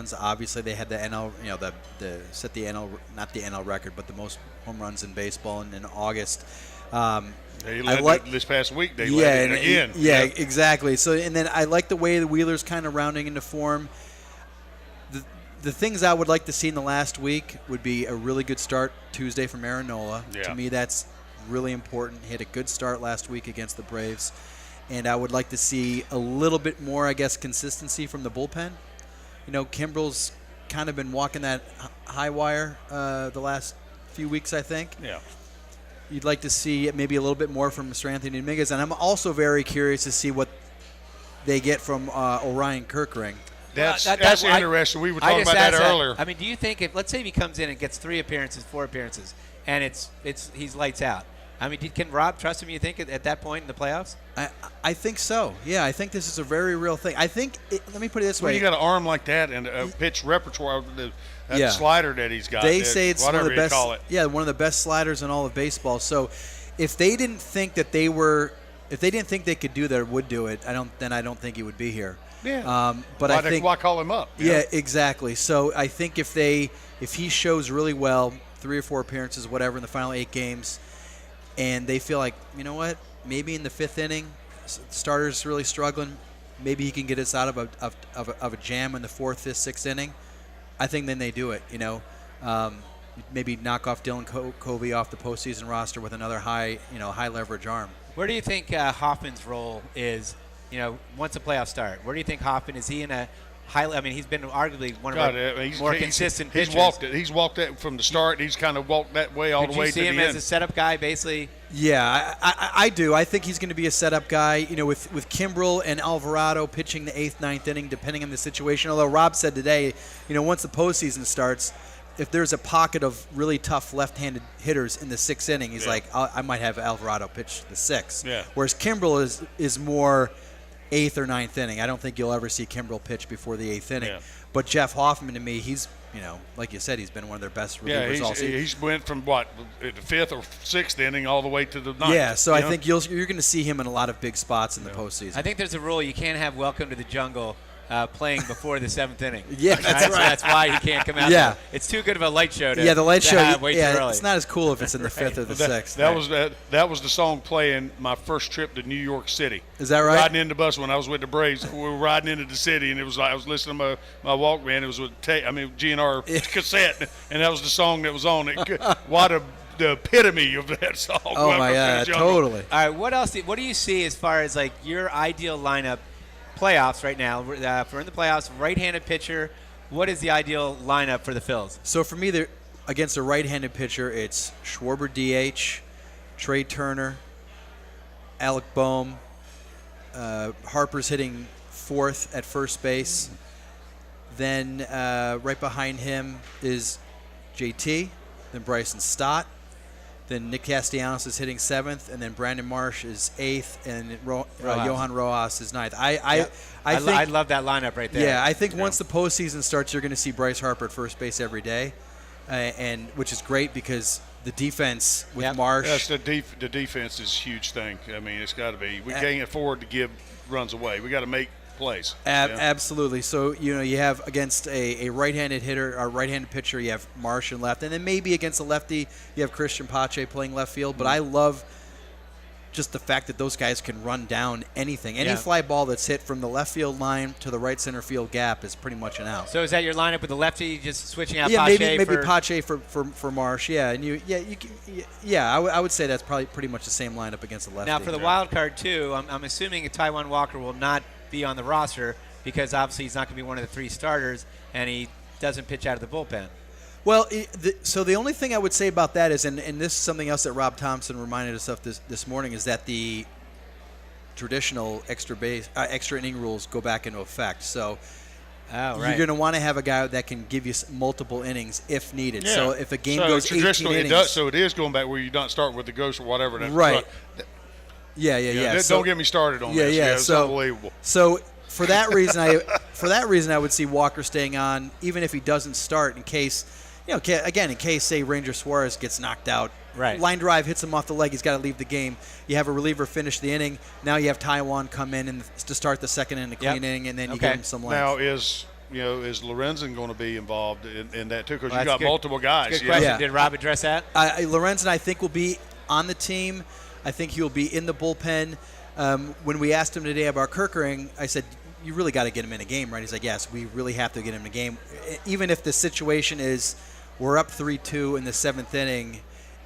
runs. Obviously, they had the NL, set the NL, not the NL record, but the most home runs in baseball in August. They led this past week. They led it again. Yeah, exactly. So, and then I like the way the Wheelers kind of rounding into form. The things I would like to see in the last week would be a really good start Tuesday from Aaron Nola. Yeah. To me, that's really important. He had a good start last week against the Braves. And I would like to see a little bit more, I guess, consistency from the bullpen. Kimbrel's kind of been walking that high wire the last few weeks, I think. Yeah. You'd like to see maybe a little bit more from Mr. Anthony Dominguez. And I'm also very curious to see what they get from Orion Kirkring. That's interesting. We were talking about that earlier. I mean, do you think let's say he comes in and gets 3 appearances, 4 appearances, and he's lights out? I mean, can Rob trust him, you think, at that point in the playoffs? I think so. Yeah, I think this is a very real thing. I think let me put it this way. You got an arm like that and a pitch repertoire, that slider that he's got. They say it's one of the best. Call it. Yeah, one of the best sliders in all of baseball. So, if they didn't think that they could do that or would do it, I don't think he would be here. Yeah. But I think why call him up? Yeah, exactly. So I think if he shows really well, 3 or 4 appearances, whatever, in the final 8 games, and they feel like, you know what, maybe in the 5th inning, starter's really struggling, maybe he can get us out of a jam in the 4th, 5th, 6th inning. I think then they do it. Maybe knock off Dylan Covey off the postseason roster with another high leverage arm. Where do you think Hoffman's role is? Once the playoffs start, where do you think Hoffman is? He in a high? I mean, he's been arguably one of our more consistent pitchers. He's walked it from the start. He's kind of walked that way all the way to the end. Did you see him as a setup guy, basically? Yeah, I do. I think he's going to be a setup guy. With Kimbrel and Alvarado pitching the 8th, 9th inning, depending on the situation. Although Rob said today, once the postseason starts, if there's a pocket of really tough left-handed hitters in the 6th inning, he's like, I might have Alvarado pitch the 6th. Yeah. Whereas Kimbrel is more 8th or 9th inning. I don't think you'll ever see Kimbrel pitch before the 8th inning. Yeah. But Jeff Hoffman, to me, he's, like you said, he's been one of their best relievers all season. He's went from the 5th or 6th inning all the way to the 9th. Yeah, so I think you're going to see him in a lot of big spots in the postseason. I think there's a rule: you can't have Welcome to the Jungle playing before the 7th inning. Yeah, that's right. So that's why he can't come out. Yeah, it's too good of a light show. The light show. Have way too early. It's not as cool if it's in the 5th or the 6th. That was the song playing my first trip to New York City. Is that right? Riding in the bus when I was with the Braves, we were riding into the city, and it was like I was listening to my Walkman. It was with GNR cassette, and that was the song that was on it. What the epitome of that song. Oh my God, totally. All right, what else? What do you see as far as like your ideal lineup? Playoffs right now. If we're in the playoffs, right-handed pitcher. What is the ideal lineup for the Phils? So for me, against a right-handed pitcher, it's Schwarber DH, Trey Turner, Alec Boehm. Harper's hitting 4th at first base. Then right behind him is JT, then Bryson Stott. Then Nick Castellanos is hitting 7th, and then Brandon Marsh is 8th, and Johan Rojas is 9th. I love that lineup right there. Yeah, I think once the postseason starts, you're going to see Bryce Harper at first base every day, and which is great because the defense with Marsh. Yes, the defense is a huge thing. I mean, it's got to be. We can't afford to give runs away. We got to make plays. Absolutely. So, you have against a right-handed hitter, or right-handed pitcher, you have Marsh and left. And then maybe against a lefty, you have Christian Pache playing left field. But I love just the fact that those guys can run down anything. Any fly ball that's hit from the left field line to the right center field gap is pretty much an out. So is that your lineup with the lefty, just switching out Pache? Maybe for Pache for Marsh. Yeah, and I would say that's probably pretty much the same lineup against the lefty. Now for the wild card too, I'm assuming Taijuan Walker will not be on the roster because obviously he's not going to be one of the 3 starters, and he doesn't pitch out of the bullpen. Well, so the only thing I would say about that is, and this is something else that Rob Thompson reminded us of this morning, is that the traditional extra inning rules go back into effect. So you're going to want to have a guy that can give you multiple innings if needed. Yeah. So if a game goes 18 innings. So it is going back where you don't start with the ghost or whatever. Right. Yeah. Don't get me started on this. Yeah, it's unbelievable. So for that reason, I would see Walker staying on, even if he doesn't start, in case, in case, say, Ranger Suarez gets knocked out. Right. Line drive hits him off the leg. He's got to leave the game. You have a reliever finish the inning. Now you have Taijuan come in to start the second inning, the clean inning, and then you give him some length. Now is Lorenzen going to be involved in that too? Because Well, you that's got multiple guys. Good question. Yeah. Did Rob address that? Lorenzen, I think, will be on the team. I think he'll be in the bullpen. When we asked him today about Kerkering, I said, you really got to get him in a game, right? He's like, yes, we really have to get him in a game. Even if the situation is we're up 3-2 in the 7th inning,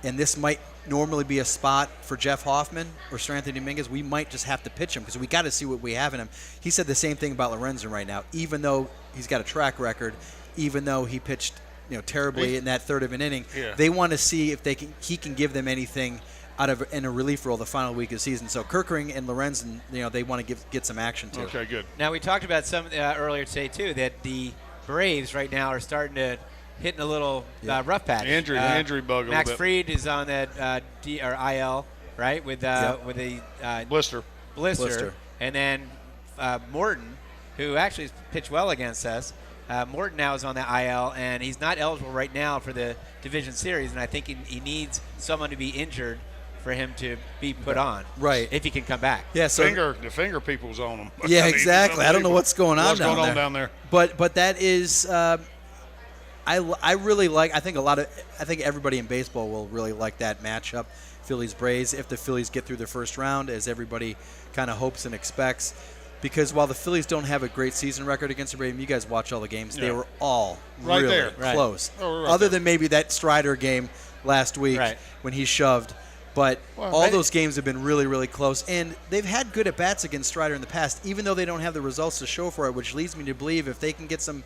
and this might normally be a spot for Jeff Hoffman or Sir Anthony Dominguez, we might just have to pitch him because we got to see what we have in him. He said the same thing about Lorenzen right now. Even though he's got a track record, even though he pitched terribly in that third of an inning, they want to see if he can give them anything in a relief role the final week of the season. So Kerkering and Lorenzen, they want to get some action too. Okay, good. Now, we talked about some earlier today, too, that the Braves right now are starting to hit in a little rough patch. Injury bug a Max little bit. Fried is on that IL, right, with a blister. And then Morton, who actually has pitched well against us, Morton now is on the IL, and he's not eligible right now for the division series, and I think he needs someone to be injured for him to be put on, right? If he can come back. Yeah, so the finger people's on him. Yeah, exactly. I don't know what's going on down there. But that is, I really like. I think everybody in baseball will really like that matchup, Phillies Braves, if the Phillies get through the first round, as everybody kind of hopes and expects. Because while the Phillies don't have a great season record against the Braves, you guys watch all the games. They were all right really there. close. Right. Other than maybe that Strider game last week when he shoved. But all those games have been really, really close. And they've had good at-bats against Strider in the past, even though they don't have the results to show for it, which leads me to believe if they can get some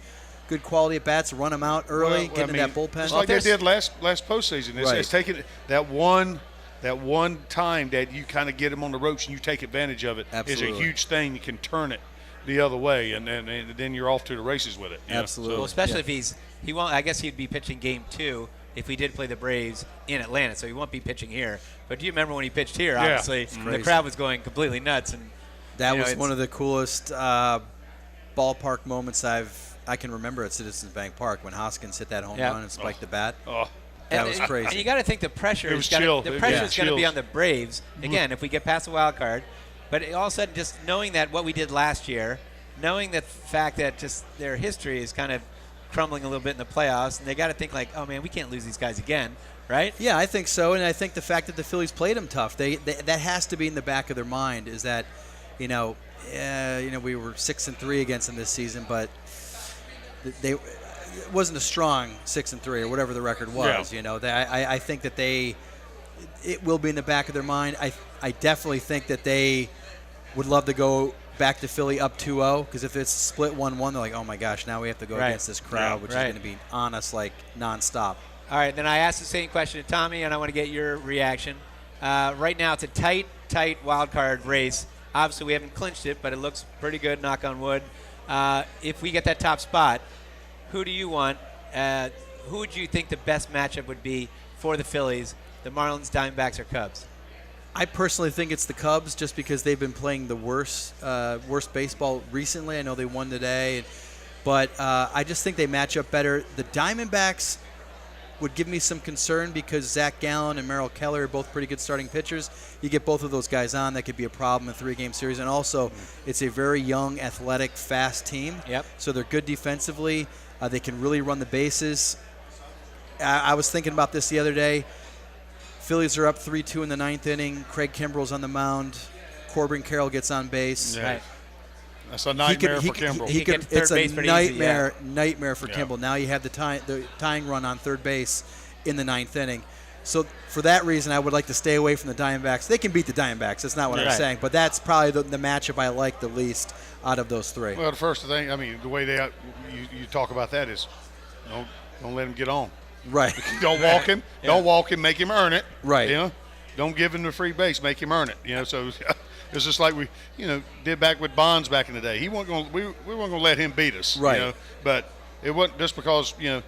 good quality at-bats, run them out early, get in that bullpen. Just like they did last postseason. It's taking that one time that you kind of get them on the ropes and you take advantage of it is a huge thing. You can turn it the other way, and then you're off to the races with it. Absolutely. Well, especially if he won't. I guess he'd be pitching game 2 if we did play the Braves in Atlanta, so he won't be pitching here. But do you remember when he pitched here? Obviously, the crowd was going completely nuts, and that was one of the coolest ballpark moments I can remember at Citizens Bank Park when Hoskins hit that home run and spiked the bat. That was crazy. And you got to think the pressure is going to be on the Braves again if we get past the wild card. But all of a sudden, just knowing that what we did last year, knowing the fact that just their history is kind of crumbling a little bit in the playoffs, and they got to think like, oh man, we can't lose these guys again, right? Yeah, I think so, and I think the fact that the Phillies played them tough, that has to be in the back of their mind. Is that, we were 6-3 against them this season, but it wasn't a strong 6-3 or whatever the record was. I think that it will be in the back of their mind. I definitely think that they would love to go back to Philly up 2-0, because if it's split 1-1, they're like, oh my gosh, now we have to go against this crowd, which is going to be on us like nonstop. All right, then I asked the same question to Tommy, and I want to get your reaction. Right now, it's a tight wild card race. Obviously, we haven't clinched it, but it looks pretty good, knock on wood. If we get that top spot, who do you want? Who would you think the best matchup would be for the Phillies, the Marlins, Diamondbacks, or Cubs? I personally think it's the Cubs, just because they've been playing the worst baseball recently. I know they won today, but I just think they match up better. The Diamondbacks would give me some concern because Zach Gallen and Merrill Kelly are both pretty good starting pitchers. You get both of those guys on, that could be a problem in a 3-game series. And also, it's a very young, athletic, fast team. Yep. So they're good defensively. They can really run the bases. I was thinking about this the other day. Phillies are up 3-2 in the 9th inning. Craig Kimbrell's on the mound. Corbin Carroll gets on base. Yeah. Right. That's a nightmare for Kimbrell. It's a nightmare for Kimbrell. Now you have the tying run on third base in the 9th inning. So for that reason, I would like to stay away from the Diamondbacks. They can beat the Diamondbacks. That's not what I'm saying. But that's probably the matchup I like the least out of those 3. Well, the first thing, the way you talk about that is don't let him get on. Right. Don't walk him. Yeah. Don't walk him. Make him earn it. Right. Don't give him the free base. Make him earn it. So it's just like we, did back with Bonds back in the day. We weren't going to let him beat us. Right. But it wasn't just because if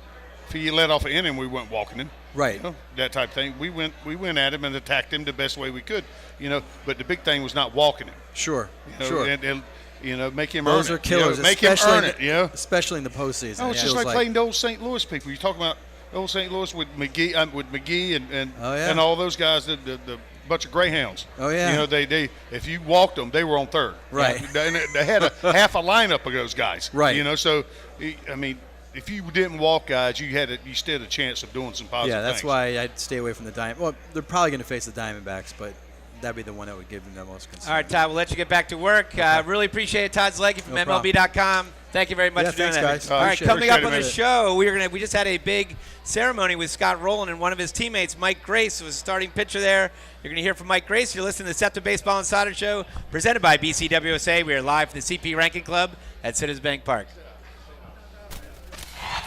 he let off an inning, we weren't walking him. Right. That type of thing. We went at him and attacked him the best way we could. But the big thing was not walking him. Sure. And, make him those earn are it. killers. Make him earn it. Especially in the postseason. It's just like playing the old St. Louis people. You're talking about old St. Louis with McGee and all those guys, the bunch of greyhounds. Oh, yeah. You know, they if you walked them, they were on third. Right. And they had half a lineup of those guys. Right. You know, so I mean, if you didn't walk guys, you still had a chance of doing some positive Yeah, that's things. why I'd stay away from the Diamondbacks. Well, they're probably going to face the Diamondbacks, but that'd be the one that would give them the most concern. All right, Todd, we'll let you get back to work. Really appreciate it. Todd Zolecki from MLB.com. Thank you very much for doing that. Guys. All right, coming up on the it. show, we just had a big ceremony with Scott Rowland and one of his teammates, Mike Grace, was starting pitcher there. You're going to hear from Mike Grace. You're listening to the Septa Baseball Insider Show, presented by BCWSA. We are live from the CP Rankin Club at Citizens Bank Park.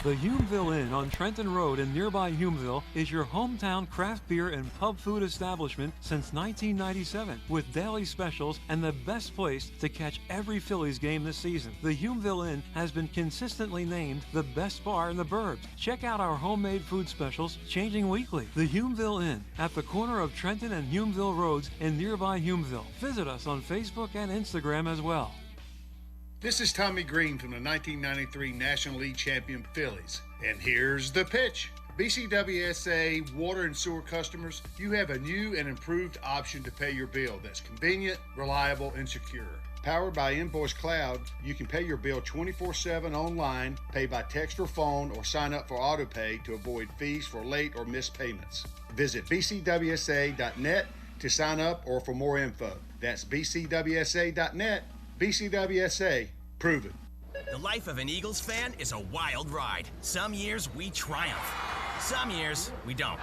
The Humeville Inn on Trenton Road in nearby Humeville is your hometown craft beer and pub food establishment since 1997, with daily specials and the best place to catch every Phillies game this season. The Humeville Inn has been consistently named the best bar in the burbs. Check out our homemade food specials, changing weekly. The Humeville Inn at the corner of Trenton and Humeville Roads in nearby Humeville. Visit us on Facebook and Instagram as well. This is Tommy Greene from the 1993 National League champion Phillies. And here's the pitch. BCWSA water and sewer customers, you have a new and improved option to pay your bill that's convenient, reliable, and secure. Powered by Invoice Cloud, you can pay your bill 24/7 online, pay by text or phone, or sign up for AutoPay to avoid fees for late or missed payments. Visit bcwsa.net to sign up or for more info. That's bcwsa.net. BCWSA, prove it. The life of an Eagles fan is a wild ride. Some years we triumph. Some years we don't.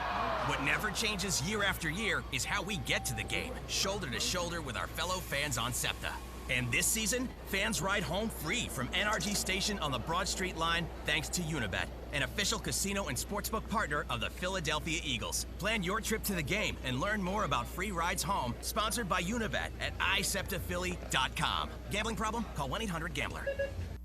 What never changes year after year is how we get to the game, shoulder to shoulder with our fellow fans on Septa. And this season, fans ride home free from NRG Station on the Broad Street line thanks to Unibet, an official casino and sportsbook partner of the Philadelphia Eagles. Plan your trip to the game and learn more about free rides home, sponsored by Unibet at iseptaphilly.com. Gambling problem? Call 1-800-GAMBLER.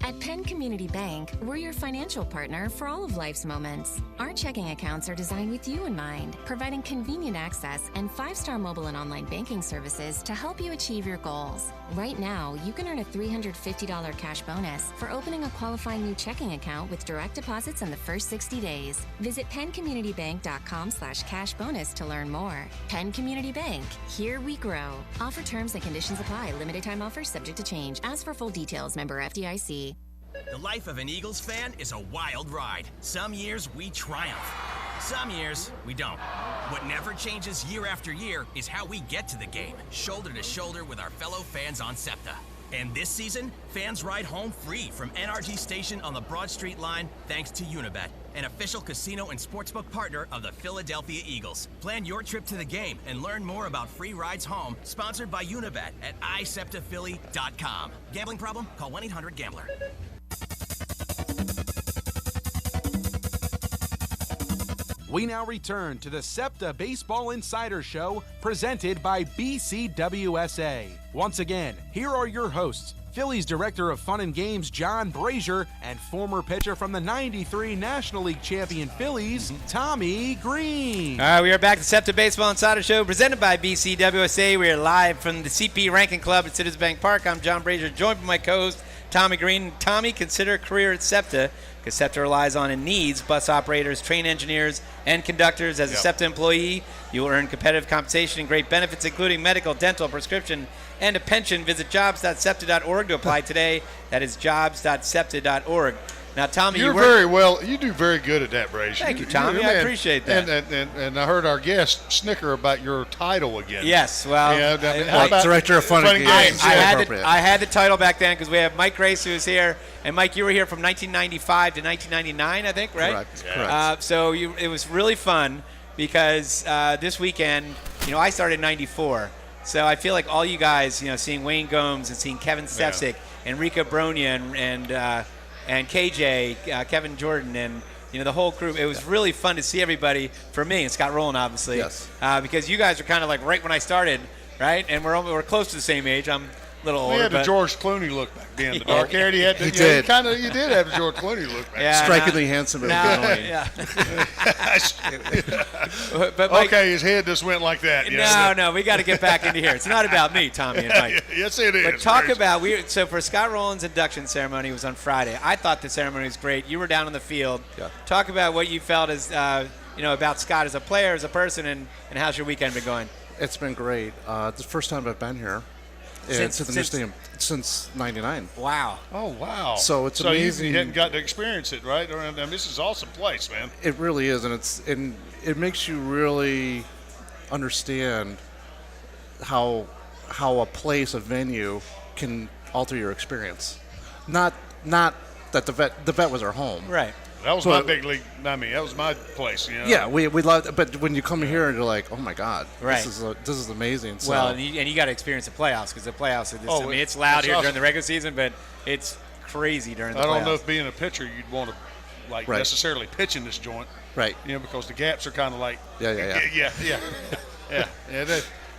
At Penn Community Bank, we're your financial partner for all of life's moments. Our checking accounts are designed with you in mind, providing convenient access and 5-star mobile and online banking services to help you achieve your goals. Right now, you can earn a $350 cash bonus for opening a qualifying new checking account with direct deposits in the first 60 days. Visit PennCommunityBank.com/cash bonus to learn more. Penn Community Bank, here we grow. Offer terms and conditions apply. Limited time offers subject to change. As for full details, member FDIC. The life of an Eagles fan is a wild ride. Some years we triumph. Some years we don't. What never changes year after year is how we get to the game, shoulder to shoulder with our fellow fans on Septa. And this season, fans ride home free from NRG Station on the Broad Street line thanks to Unibet, an official casino and sportsbook partner of the Philadelphia Eagles. Plan your trip to the game and learn more about free rides home, sponsored by Unibet at iseptaphilly.com. Gambling problem? Call 1-800-GAMBLER. We now return to the Septa Baseball Insider Show, presented by BCWSA. Once again, here are your hosts, Phillies Director of Fun and Games John Brazer and former pitcher from the '93 National League champion Phillies, Tommy Greene. All right, we are back to the Septa Baseball Insider Show, presented by BCWSA. We are live from the CP Rankin Club at Citizens Bank Park. I'm John Brazer, joined by my co-host, Tommy Greene. Tommy, consider a career at Septa, because Septa relies on and needs bus operators, train engineers, and conductors. As a Septa employee, you will earn competitive compensation and great benefits, including medical, dental, prescription, and a pension. Visit jobs.septa.org to apply today. That is jobs.septa.org. Now, Tommy, You do very good at that, Brazer. Thank you, Tommy. I appreciate that. And I heard our guest snicker about your title again. Yes, well, Director of Fun and Games. I had the title back then because we have Mike Grace, who's here, and Mike, you were here from 1995 to 1999, I think, right? Correct. So it was really fun because this weekend, I started in '94, so I feel like all you guys, seeing Wayne Gomes and seeing Kevin Stefsik and Rika Bronia and KJ, Kevin Jordan, and the whole crew. It was really fun to see everybody. For me, and Scott Rowland, obviously, because you guys are kind of like right when I started, right? And we're close to the same age. I'm a little older. He had the George Clooney look back then. The dark hair. You did have the George Clooney look back. Yeah, strikingly handsome. But Mike, his head just went like that. No, we got to get back into here. It's not about me, Tommy and Mike. Yes, it is. But talk about so for Scott Rowland's induction ceremony was on Friday. I thought the ceremony was great. You were down on the field. Yeah. Talk about what you felt as about Scott as a player, as a person, and how's your weekend been going? It's been great. It's the first time I've been here. It's at the new stadium since '99. Wow. Oh, wow. So it's amazing. You hadn't got to experience it, right? I mean, this is an awesome place, man. It really is, and it makes you really understand how a place, a venue, can alter your experience. Not that the vet was our home. Right. That was my big league. I mean, that was my place. You know? Yeah, we loved it. But when you come here and you're like, oh my God, right. this is amazing. So, well, and you got to experience the playoffs because the playoffs are I mean, it's loud here during the regular season, but it's crazy during the playoffs. I don't know if being a pitcher you'd want to necessarily pitch in this joint. Right. You know, because the gaps are kind of like yeah.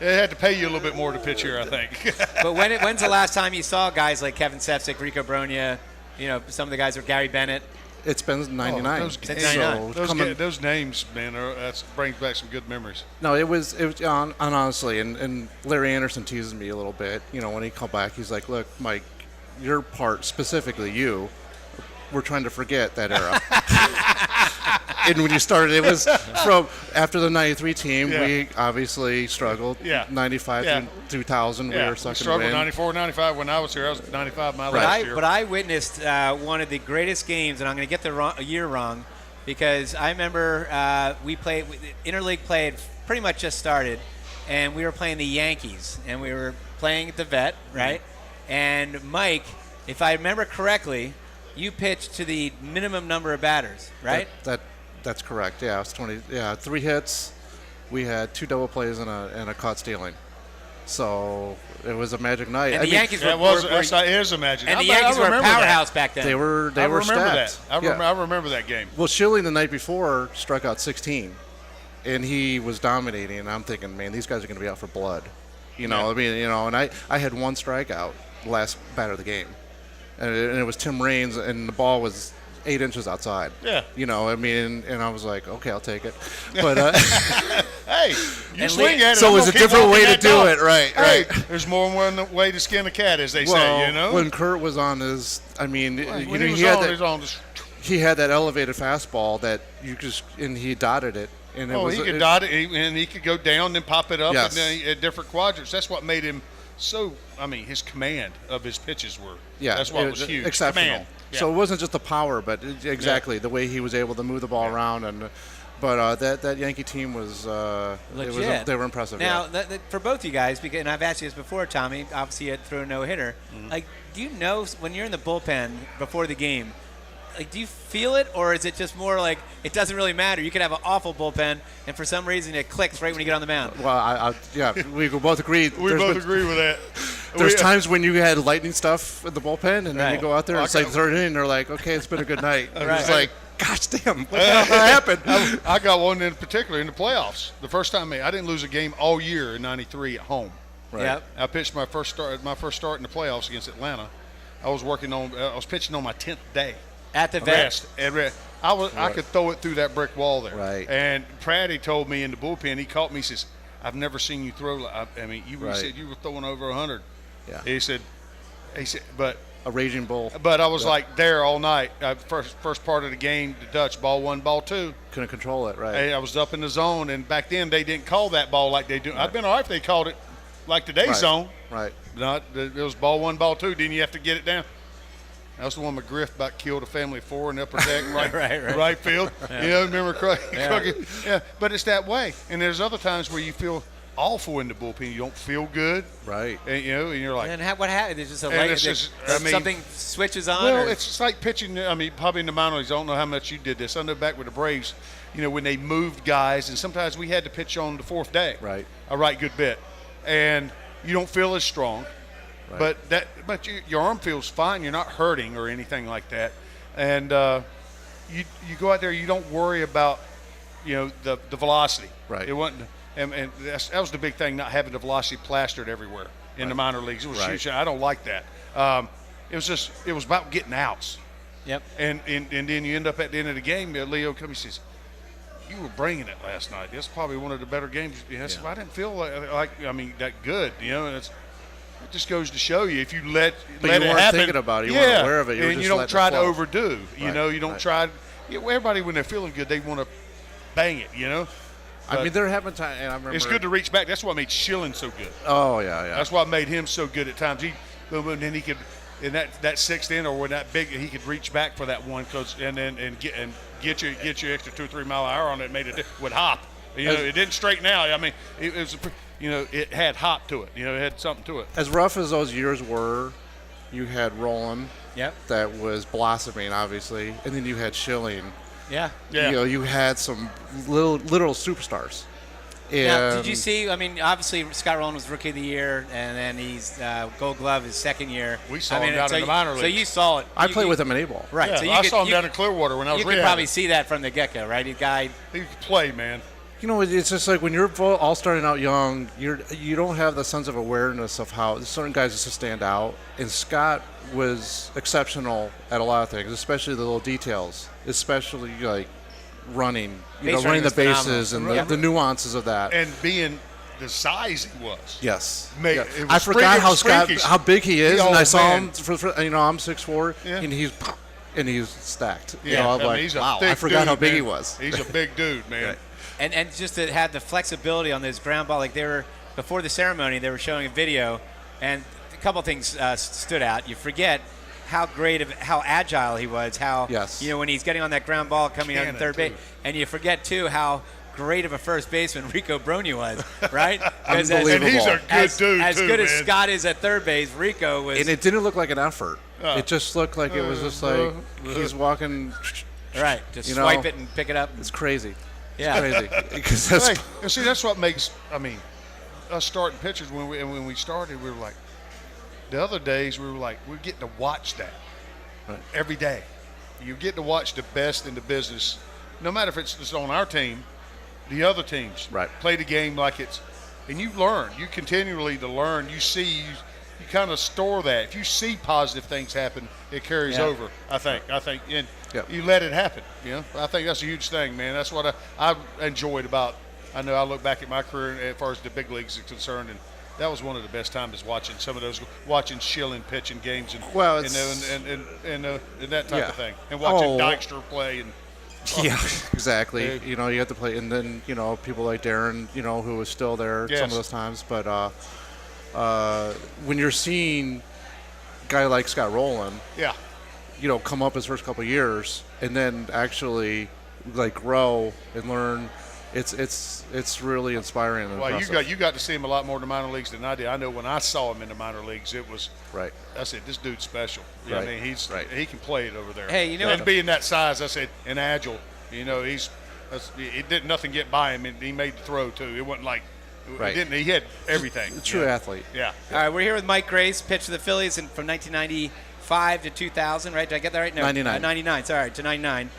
They had to pay you a little bit more to pitch here, I think. But when's the last time you saw guys like Kevin Sepsic, Rico Bronya, some of the guys, or Gary Bennett? It's been 99. Since 99. Those names, man, that brings back some good memories. No, it was honestly, and Larry Anderson teases me a little bit. When he called back, he's like, "Look, Mike, your part specifically, we're trying to forget that era." And when you started, it was from after the '93 team. Yeah. We obviously struggled. Yeah. '95 through 2000, we were sucking we struggled. win. '94, '95. When I was here, I was 95 my last year. But I witnessed one of the greatest games, and I'm going to get the year wrong, because I remember we played interleague play had pretty much just started, and we were playing the Yankees, and we were playing at the Vet, right? Mm-hmm. And Mike, if I remember correctly, you pitched to the minimum number of batters, right? That's correct. Yeah, it was 20. Yeah, 3 hits. We had 2 double plays and a caught stealing. So it was a magic night. And the Yankees were it is a magic. And the Yankees were a powerhouse back then. They were stacked. I remember that game. Well, Schilling the night before struck out 16, and he was dominating. And I'm thinking, man, these guys are going to be out for blood. I mean, and I had 1 strikeout last batter of the game, and it was Tim Raines, and the ball was 8 inches outside. Yeah. I mean, and I was like, okay, I'll take it. But hey, you swing at it. So it was a different way to do it, right? Hey, there's more than one way to skin a cat, as they say. When Kurt was on his, I mean, he had that elevated fastball that and he dotted it. And he could dot it, and he could go down and pop it up at different quadrants. That's what made him so. I mean, his command of his pitches were. Yeah, that's what was huge. Exceptional. Command. Yeah. So it wasn't just the power, but the way he was able to move the ball around, but that Yankee team was legit. They were impressive. Now, for both you guys, and I've asked you this before, Tommy. Obviously, you had thrown a no-hitter. Mm-hmm. Like, do you know when you're in the bullpen before the game? Like, do you feel it, or is it just more like it doesn't really matter? You could have an awful bullpen, and for some reason it clicks right when you get on the mound. Well, we both agree. We both agree with that. There's times when you had lightning stuff in the bullpen, and then you go out there and it's like third inning, and they're like, okay, it's been a good night. And it's like, gosh damn, what the hell happened? I got one in particular in the playoffs. The first time I didn't lose a game all year in '93 at home. Right. Yep. I pitched my first start in the playoffs against Atlanta. I was pitching on my 10th day. At the Vet. I could throw it through that brick wall there. Right. And Pratty told me in the bullpen, he caught me, he says, I've never seen you throw. You said you were throwing over 100. Yeah. He said, but a raging bull. But I was like there all night. First part of the game, the Dutch, ball 1, ball 2. Couldn't control it, right? I was up in the zone, and back then they didn't call that ball like they do. Right. I'd been all right if they called it like today's zone. Right. It was ball 1, ball 2. Then you have to get it down. That was the one McGriff about killed a family of 4 in the upper deck, right field. Yeah. Remember Crooked? Yeah. But it's that way. And there's other times where you feel awful in the bullpen. You don't feel good. Right. And, and you're like. And what happened? There's just something switches on? Well, it's just like pitching. I mean, probably in the minor leagues, I don't know how much you did this. I know back with the Braves, when they moved guys, and sometimes we had to pitch on the 4th day. Right. A right good bit. And you don't feel as strong. Right. But your arm feels fine. You're not hurting or anything like that, and you go out there. You don't worry about the velocity. Right. It wasn't, and that was the big thing. Not having the velocity plastered everywhere in the minor leagues. It was huge. I don't like that. It was about getting outs. Yep. And then you end up at the end of the game. Leo comes and says, "You were bringing it last night. That's probably one of the better games." I didn't feel like that good. And it just goes to show you if you let it happen. You weren't thinking about it. You weren't aware of it. And you don't try to overdo. You don't try. Everybody when they're feeling good, they want to bang it. I mean, there have been times, and I remember. It's good to reach back. That's what made Schilling so good. Oh, yeah. That's what made him so good at times. And then he could, in that sixth inning or when that big, he could reach back for that one and get you extra 2 or 3 mile an hour on it. Made it with hop. It didn't straighten out. I mean, it was, it had hop to it. It had something to it. As rough as those years were, you had Roland. Yep. That was blossoming, obviously, and then you had Schilling. Yeah. You had some literal superstars. Now, did you see? I mean, obviously Scott Rowland was Rookie of the Year, and then he's Gold Glove his second year. We saw him down in the minor leagues. So you saw it. I played with him in A-ball. Right. Yeah, so I saw him down in Clearwater when I was You could probably see that from the get-go, right? He could play, man. It's just like when you're all starting out young, you don't have the sense of awareness of how certain guys just stand out. And Scott was exceptional at a lot of things, especially the little details, especially like running, running the bases and the nuances of that. And being the size he was. Yes. I forgot how big he is, and I saw him. I'm 6'4", and he's stacked. Yeah. I'm like, wow, I forgot how big he was. He's a big dude, man. Right. And just to have the flexibility on this ground ball, like before the ceremony, they were showing a video, and a couple things stood out. You forget how agile he was, when he's getting on that ground ball coming out in third base, and you forget too how great of a first baseman Rico Brogna was, right? Unbelievable. And he's a good dude as too, good man. as Scott is at third base, Rico was. And it didn't look like an effort. It just looked like it was just like he's walking. Right, just swipe it and pick it up. It's crazy. Yeah, it's Hey, crazy. and see, that's what makes. I mean, us starting pitchers when we started, we were like. The other days we were like, we're getting to watch that every day. You get to watch the best in the business, no matter if it's just on our team, the other teams play the game like it's, and you learn. You continually to learn. You see, you kind of store that. If you see positive things happen, it carries over. I think, and you let it happen. I think that's a huge thing, man. That's what I enjoyed about. I know I look back at my career as far as the big leagues is concerned, and that was one of the best times watching some of those, watching Schilling pitch in games and that type of thing, and watching Dykstra play and. Yeah, exactly. You have to play, and then people like Darren, who was still there some of those times. But when you're seeing a guy like Scott Rowland, come up his first couple of years, and then actually grow and learn. It's really inspiring and impressive. You got to see him a lot more in the minor leagues than I did. I know when I saw him in the minor leagues, it was I said, this dude's special. I mean, he can play it over there. Hey, and being that size, I said, and agile, nothing get by him, and he made the throw too. It wasn't like he had everything. True athlete. Yeah. All right, we're here with Mike Grace, pitched for the Phillies from 1995 to 2000, right? Did I get that right? No, 99. 99. Sorry, to 99.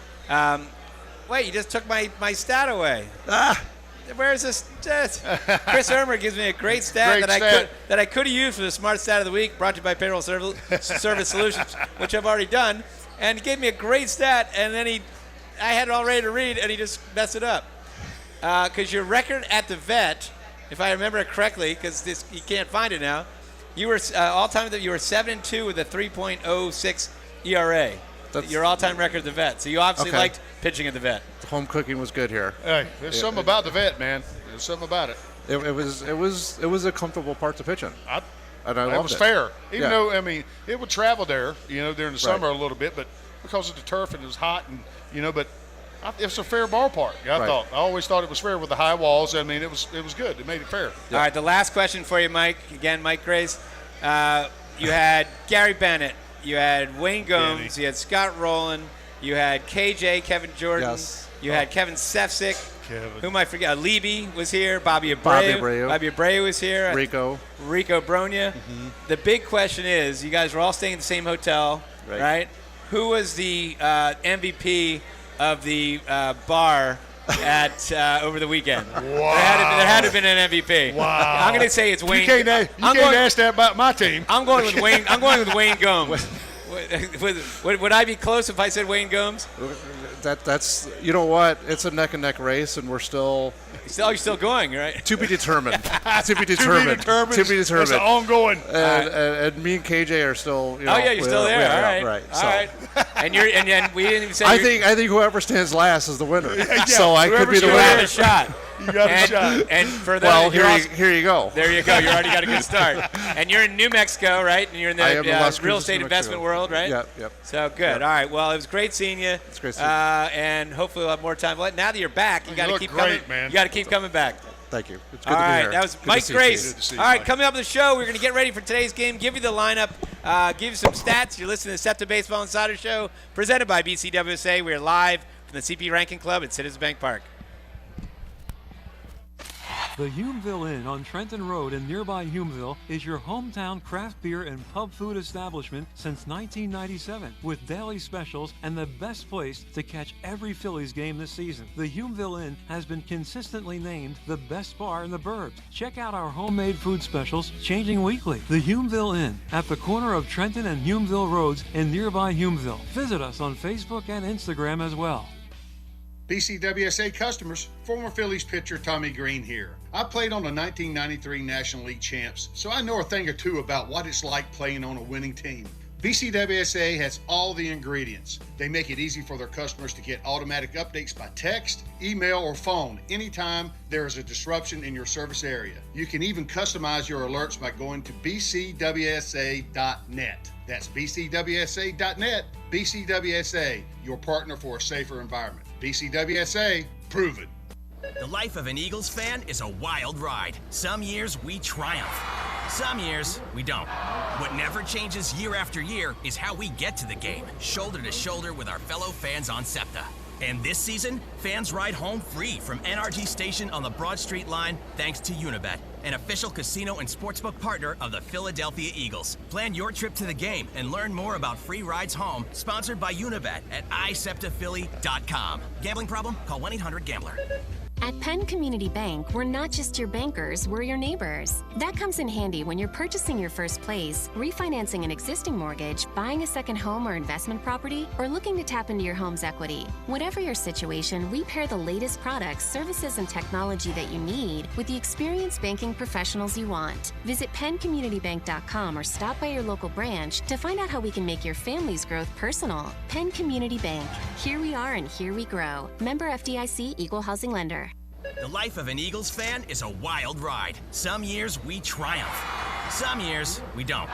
Wait, you just took my stat away. Where's this? Chris Irmer gives me a great stat that I could have used for the Smart Stat of the Week, brought to you by Payroll Service Solutions, which I've already done. And he gave me a great stat, and then I had it all ready to read, and he just messed it up. Because your record at the vet, if I remember it correctly, because you can't find it now, you were all-time. You were 7-2 with a 3.06 ERA. That's your all-time record at the vet. So you obviously liked pitching at the vet. The home cooking was good here. Hey, there's something about the vet, man. There's something about it. It was a comfortable part to pitch in. And I loved it. It was fair. Even though, I mean, it would travel there, during the summer a little bit, but because of the turf and it was hot and, but it was a fair ballpark. I always thought it was fair with the high walls. I mean, it was good. It made it fair. Yeah. All right, the last question for you, Mike. Again, Mike Grace. You had Gary Bennett. You had Wayne Gomes. You had Scott Rowland. You had KJ, Kevin Jordan. Yes. You had Kevin Sefcik. Who am I forgetting? Leby was here. Bobby Abreu. Bobby Abreu was here. Rico Brogna. Mm-hmm. The big question is, you guys were all staying in the same hotel, right? Who was the MVP of the bar at over the weekend? Wow. There had to have been an MVP. Wow. I'm going to say it's Wayne. You can't ask that about my team. I'm going with Wayne. I'm going with Wayne Gomes. Would I be close if I said Wayne Gomes? That's you know what? It's a neck and neck race, and we're still. You're still going, right? To be determined. To be determined. It's ongoing. And me and KJ are still. You're still there. All right. Right. All right. And we didn't even say. I think whoever stands last is the winner. Yeah. So I could be the winner. winner. Have a shot. You got a shot. And for Well, here you go. There you go. You already got a good start. And you're in New Mexico, right? And you're in I am in Las the real Cruces, estate New investment Mexico. world, right? Yep. So good. Yep. All right. Well, it was great seeing you. It's great seeing you. And hopefully we'll have more time. Well, now that you're back, you got to look keep great, coming. man. You got to keep coming back. Thank you. It's good All to be right, here. that was Good to Mike see you, Grace. Steve. Good to see you, All right, Mike. coming up on the show, we're going to get ready for today's game, give you the lineup, give you some stats. You're listening to the Septa Baseball Insider Show, presented by BCWSA. We're live from the CP Rankin Club at Citizens Bank Park. The Humeville Inn on Trenton Road in nearby Humeville is your hometown craft beer and pub food establishment since 1997, with daily specials and the best place to catch every Phillies game this season. The Humeville Inn has been consistently named the best bar in the burbs. Check out our homemade food specials, changing weekly. The Humeville Inn, at the corner of Trenton and Humeville Roads in nearby Humeville. Visit us on Facebook and Instagram as well. BCWSA customers, former Phillies pitcher Tommy Greene here. I played on the 1993 National League champs, so I know a thing or two about what it's like playing on a winning team. BCWSA has all the ingredients. They make it easy for their customers to get automatic updates by text, email, or phone anytime there is a disruption in your service area. You can even customize your alerts by going to bcwsa.net. That's bcwsa.net. BCWSA, your partner for a safer environment. BCWSA, proven. The life of an Eagles fan is a wild ride. Some years we triumph. Some years we don't. What never changes year after year is how we get to the game, shoulder to shoulder with our fellow fans on Septa. And this season, fans ride home free from NRG Station on the Broad Street line thanks to Unibet, an official casino and sportsbook partner of the Philadelphia Eagles. Plan your trip to the game and learn more about free rides home, sponsored by Unibet at iseptaphilly.com. Gambling problem? Call 1-800-GAMBLER. At Penn Community Bank, we're not just your bankers, we're your neighbors. That comes in handy when you're purchasing your first place, refinancing an existing mortgage, buying a second home or investment property, or looking to tap into your home's equity. Whatever your situation, we pair the latest products, services, and technology that you need with the experienced banking professionals you want. Visit penncommunitybank.com or stop by your local branch to find out how we can make your family's growth personal. Penn Community Bank. Here we are and here we grow. Member FDIC, Equal Housing Lender. The life of an Eagles fan is a wild ride. Some years we triumph. Some years we don't.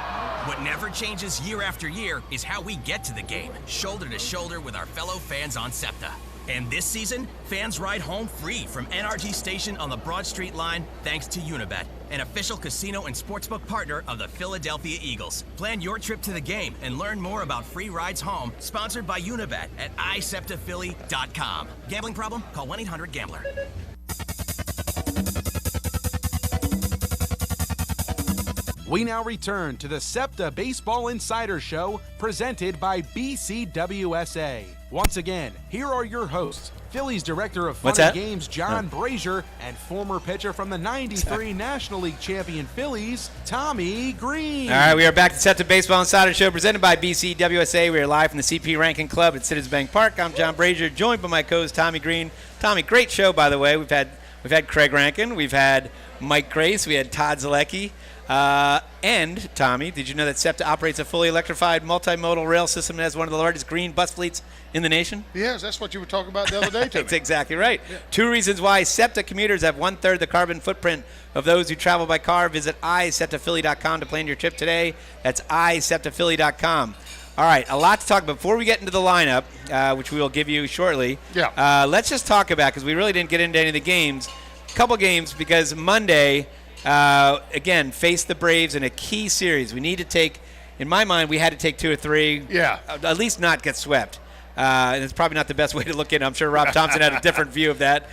What never changes year after year is how we get to the game, shoulder to shoulder with our fellow fans on Septa. And this season, fans ride home free from NRG Station on the Broad Street line thanks to Unibet, an official casino and sportsbook partner of the Philadelphia Eagles. Plan your trip to the game and learn more about free rides home, sponsored by Unibet at iseptaphilly.com. Gambling problem? Call 1-800-GAMBLER. We now return to the Septa Baseball Insider Show, presented by BCWSA. Once again, here are your hosts, Phillies Director of Fun and Games John Brazer, and former pitcher from the '93 National League champion Phillies, Tommy Greene. All right, we are back to Septa Baseball Insider Show, presented by BCWSA. We are live from the CP Rankin Club at Citizens Bank Park. I'm John Brazer, joined by my co-host Tommy Greene. Tommy, great show, by the way. We've had Craig Rankin, we've had Mike Grace, we had Todd Zolecki. And, Tommy, did you know that Septa operates a fully electrified multimodal rail system and has one of the largest green bus fleets in the nation? Yes, that's what you were talking about the other day to me. That's exactly right. Yeah. 2 reasons why SEPTA commuters have 1/3 the carbon footprint of those who travel by car. Visit iseptaphilly.com to plan your trip today. That's iseptaphilly.com. All right, a lot to talk about. Before we get into the lineup, which we will give you shortly, let's just talk about, because we really didn't get into any of the games, a couple games, because Monday – again, face the Braves in a key series. We need to take, in my mind, we had to take 2 or 3. Yeah. At least not get swept. And it's probably not the best way to look at it. I'm sure Rob Thompson had a different view of that.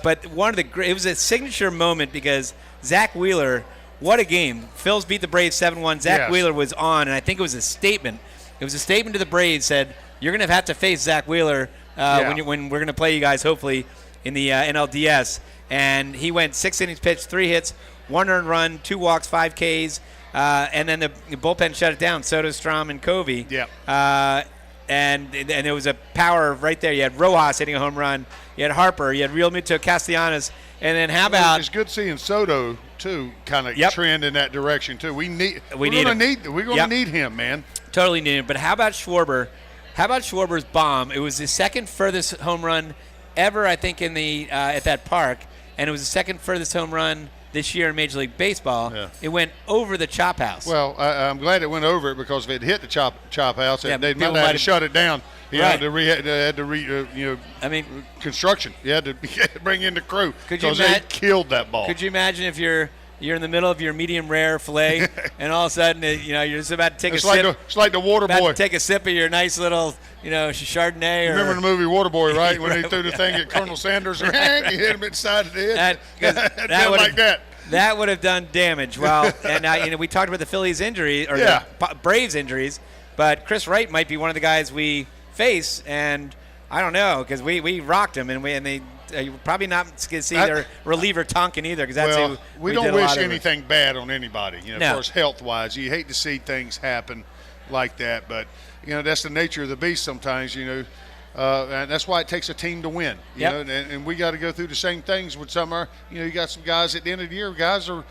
But it was a signature moment because Zach Wheeler, what a game. Phils beat the Braves 7-1. Zach Wheeler was on, and I think it was a statement. It was a statement to the Braves, said, you're going to have to face Zach Wheeler when we're going to play you guys, hopefully, in the NLDS. And he went 6 innings pitched, 3 hits, 1 earned run, 2 walks, 5 Ks, and then the bullpen shut it down. Soto, Strom, and Covey. Yeah. And there was a power right there. You had Rojas hitting a home run. You had Harper. You had Real Muto Castellanos. And then how about? It's good seeing Soto too, kind of trend in that direction too. We're going to need him, man. Totally need him. But how about Schwarber? How about Schwarber's bomb? It was the second furthest home run ever, I think, in the at that park. and it was the second furthest home run this year in Major League Baseball. Yeah. It went over the chop house. Well, I'm glad it went over it, because if it hit the chop house, Yeah, they people might might have shut it down. You Right. had to I mean, construction. You had to bring in the crew, Could you because they imagine- killed that ball. could you imagine if you're in the middle of your medium rare fillet, and all of a sudden, you're just about to take It's a like sip. it's like the Water about Boy. to take a sip of your nice little, Chardonnay. Or, Remember the movie Waterboy, right? When Right, he threw the thing at Colonel Sanders, he hit him inside the head. That Felt would've- like that. That would have done damage. Well, and we talked about the Phillies injury, or Yeah. the Braves injuries, but Chris Wright might be one of the guys we face, and I don't know, because we rocked him, and they probably not going to see their reliever Tonkin either, because that's who we did don't a wish lot of- anything bad on anybody. No. Of course, health-wise, you hate to see things happen like that, but that's the nature of the beast sometimes. And that's why it takes a team to win. Yep. And we got to go through the same things with some are. You got some guys at the end of the year. Guys are,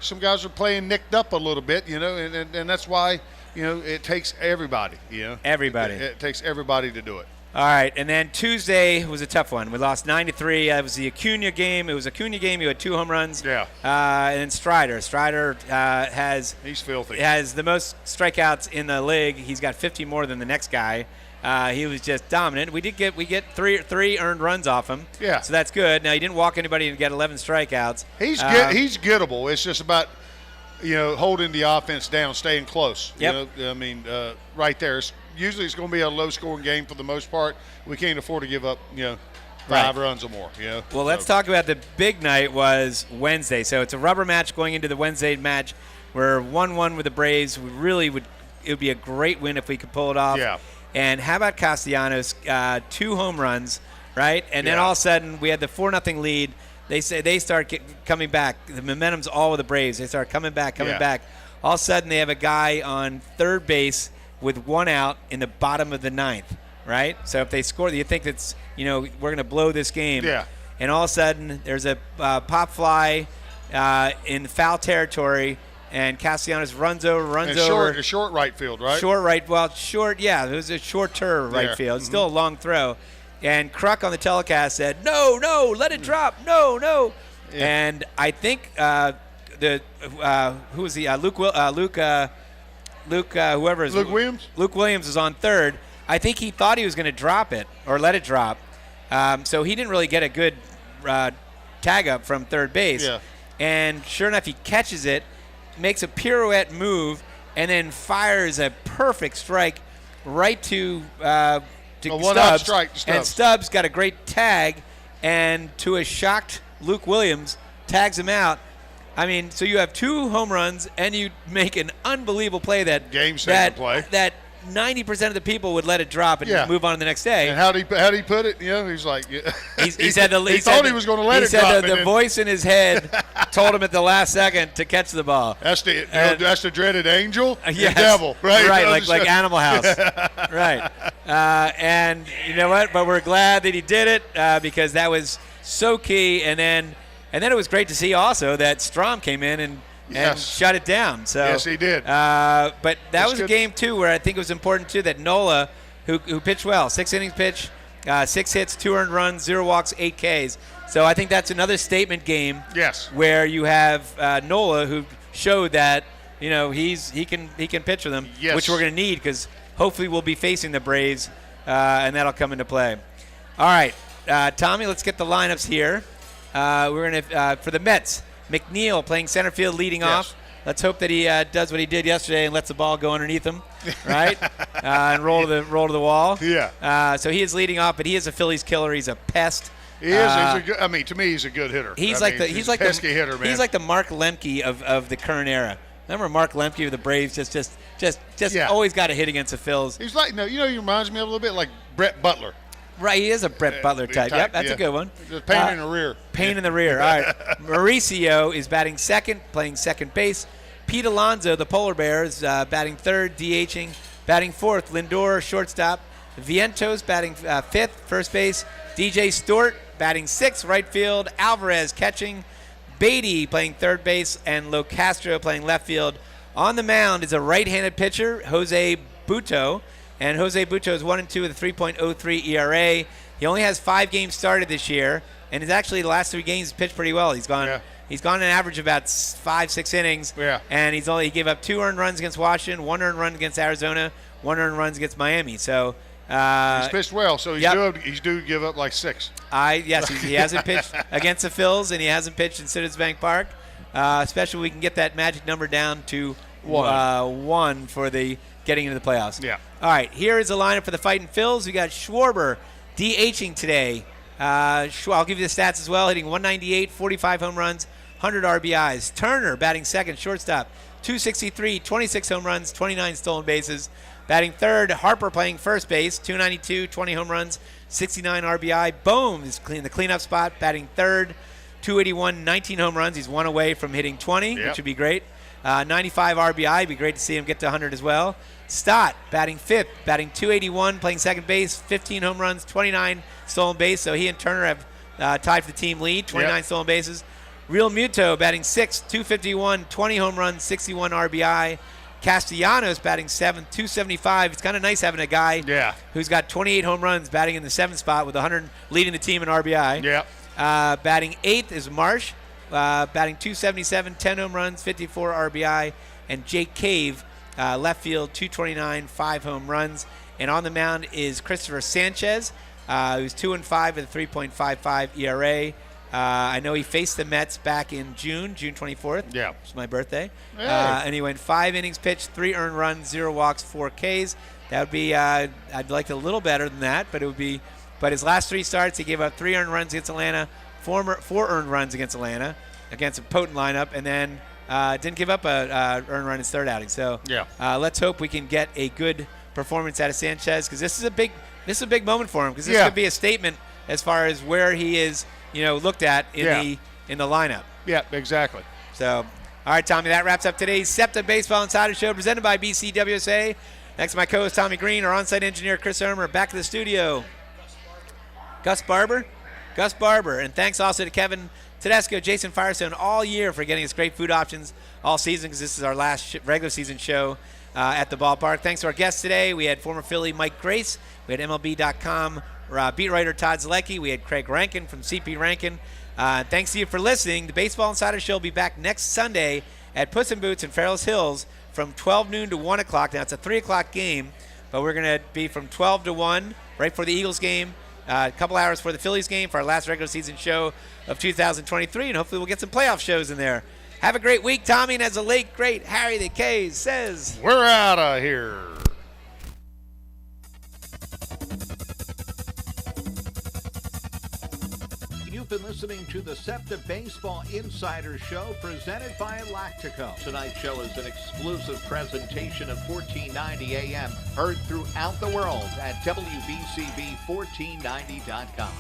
some guys are playing nicked up a little bit. And that's why it takes everybody. Everybody. It takes everybody to do it. All right, and then Tuesday was a tough one. We lost 9-3. That was the Acuna game. It was Acuna game. He had 2 home runs. Yeah. And then Strider. Strider He's filthy. has the most strikeouts in the league. He's got 50 more than the next guy. He was just dominant. We get three earned runs off him. Yeah. So that's good. Now he didn't walk anybody and get 11 strikeouts. He's gettable. It's just about holding the offense down, staying close. Yep. Right there. Usually it's going to be a low-scoring game for the most part. We can't afford to give up 5 runs or more. Well, let's talk about the big night was Wednesday. So it's a rubber match going into the Wednesday match. We're 1-1 with the Braves. It would be a great win if we could pull it off. Yeah. And how about Castellanos? 2 home runs, right? And then all of a sudden we had the 4-0 lead. They say they start coming back. The momentum's all with the Braves. They start coming back. All of a sudden they have a guy on third base with 1 out in the bottom of the 9th, right? So if they score, you think that's we're going to blow this game. Yeah. And all of a sudden there's a pop fly in foul territory. And Castellanos runs over. A short right field, right? Short, yeah. It was a shorter right field. It's still a long throw. And Kruk on the telecast said, no, let it drop. No. Yeah. And I think who was he? Luke Williams? Luke Williams is on third. I think he thought he was going to drop it or let it drop. So he didn't really get a good tag up from third base. Yeah. And sure enough, he catches it, makes a pirouette move, and then fires a perfect strike right to Stubbs. Strike to Stubbs. And Stubbs got a great tag, and to a shocked Luke Williams, tags him out. I mean, so you have 2 home runs, and you make an unbelievable play game-saving play that 90% of the people would let it drop and move on to the next day. And how'd he put it? He's like, he said he thought he was going to let it drop. He said the voice in his head told him at the last second to catch the ball. That's the dreaded angel, yes, the devil, right? Right, like Animal House, right? And you know what? But we're glad that he did it because that was so key. And then it was great to see also that Strom came in and shut it down. So yes, he did. But that was a game too where I think it was important too that Nola, who pitched well, 6 innings pitch, 6 hits, 2 earned runs, 0 walks, 8 Ks. So I think that's another statement game. Yes. Where you have Nola who showed that he can pitch for them, yes, which we're going to need because hopefully we'll be facing the Braves and that'll come into play. All right, Tommy, let's get the lineups here. We're going to for the Mets. McNeil playing center field, leading off. Let's hope that he does what he did yesterday and lets the ball go underneath him, right? And roll to the wall. Yeah. So he is leading off, but he is a Phillies killer. He's a pest. He is. To me, he's a good hitter. He's like a pesky hitter, man. He's like the Mark Lemke of the current era. Remember Mark Lemke of the Braves? Just always got a hit against the Phils. He's like he reminds me a little bit like Brett Butler. Right, he is a Brett Butler type. Yep, that's a good one. Pain in the rear. Pain in the rear. All right. Mauricio is batting second, playing second base. Pete Alonso, the Polar Bears, batting third, DHing. Batting fourth, Lindor, shortstop. Vientos batting fifth, first base. DJ Stewart batting sixth, right field. Alvarez catching. Beatty playing third base. And Locastro playing left field. On the mound is a right-handed pitcher, Jose Butto. And Jose Butto is 1-2 with a 3.03 ERA. He only has 5 games started this year. and it's actually the last 3 games pitched pretty well. He's gone an average of about 5-6 innings, and he gave up 2 earned runs against Washington, 1 earned run against Arizona, 1 earned runs against Miami. So he's pitched well, so he's due to give up like 6. Yes, he hasn't pitched against the Phils, and he hasn't pitched in Citizens Bank Park. Especially when we can get that magic number down to 1 for the getting into the playoffs. Yeah. All right, here is the lineup for the Fighting Phils. We got Schwarber DHing today. I'll give you the stats as well. Hitting 198, 45 home runs, 100 RBIs. Turner batting second, shortstop, 263, 26 home runs, 29 stolen bases. Batting third, Harper playing first base, 292, 20 home runs, 69 RBI. Bohm is the cleanup spot, batting third, 281, 19 home runs. He's 1 away from hitting 20, which would be great. 95 RBI. It'd be great to see him get to 100 as well. Stott batting fifth, batting 281, playing second base, 15 home runs, 29 stolen base. So he and Turner have tied for the team lead, 29 stolen bases. Real Muto batting sixth, 251, 20 home runs, 61 RBI. Castellanos batting seventh, 275. It's kind of nice having a guy who's got 28 home runs batting in the 7th spot with 100 leading the team in RBI. Yeah. Batting 8th is Marsh, batting 277, 10 home runs, 54 RBI. And Jake Cave, left field, 229, 5 home runs. And on the mound is Christopher Sanchez, who's 2-5 with a 3.55 ERA. I know he faced the Mets back in June 24th. Yeah. Which is my birthday. Hey. And he went 5 innings pitched, 3 earned runs, 0 walks, 4 Ks. That would be, I'd like a little better than that, but it would be. But his last 3 starts, he gave up 3 earned runs against Atlanta, 4 earned runs against Atlanta, against a potent lineup, and then didn't give up a earned run in his 3rd outing. So let's hope we can get a good performance out of Sanchez, because this is a big moment for him, because this could be a statement as far as where he is, looked at in the lineup. Yeah, exactly. So, all right, Tommy, that wraps up today's Septa Baseball Insiders Show presented by BCWSA. Next to my co-host Tommy Greene, our on-site engineer Chris Ermer, back to the studio. Gus Barber. And thanks also to Kevin Tedesco, Jason Firestone all year for getting us great food options all season, because this is our last regular season show at the ballpark. Thanks to our guests today. We had former Philly Mike Grace. We had MLB.com beat writer Todd Zolecki. We had Craig Rankin from CP Rankin. Thanks to you for listening. The Baseball Insider Show will be back next Sunday at Puss in Boots in Fairless Hills from 12 noon to 1 o'clock. Now, it's a 3 o'clock game, but we're going to be from 12 to 1 right for the Eagles game. A couple hours for the Phillies game for our last regular season show of 2023, and hopefully we'll get some playoff shows in there. Have a great week, Tommy, and as the late, great Harry the K says, we're out of here. You've been listening to the Septa Baseball Insiders Show presented by Lactico. Tonight's show is an exclusive presentation of 1490 AM, heard throughout the world at WBCB1490.com.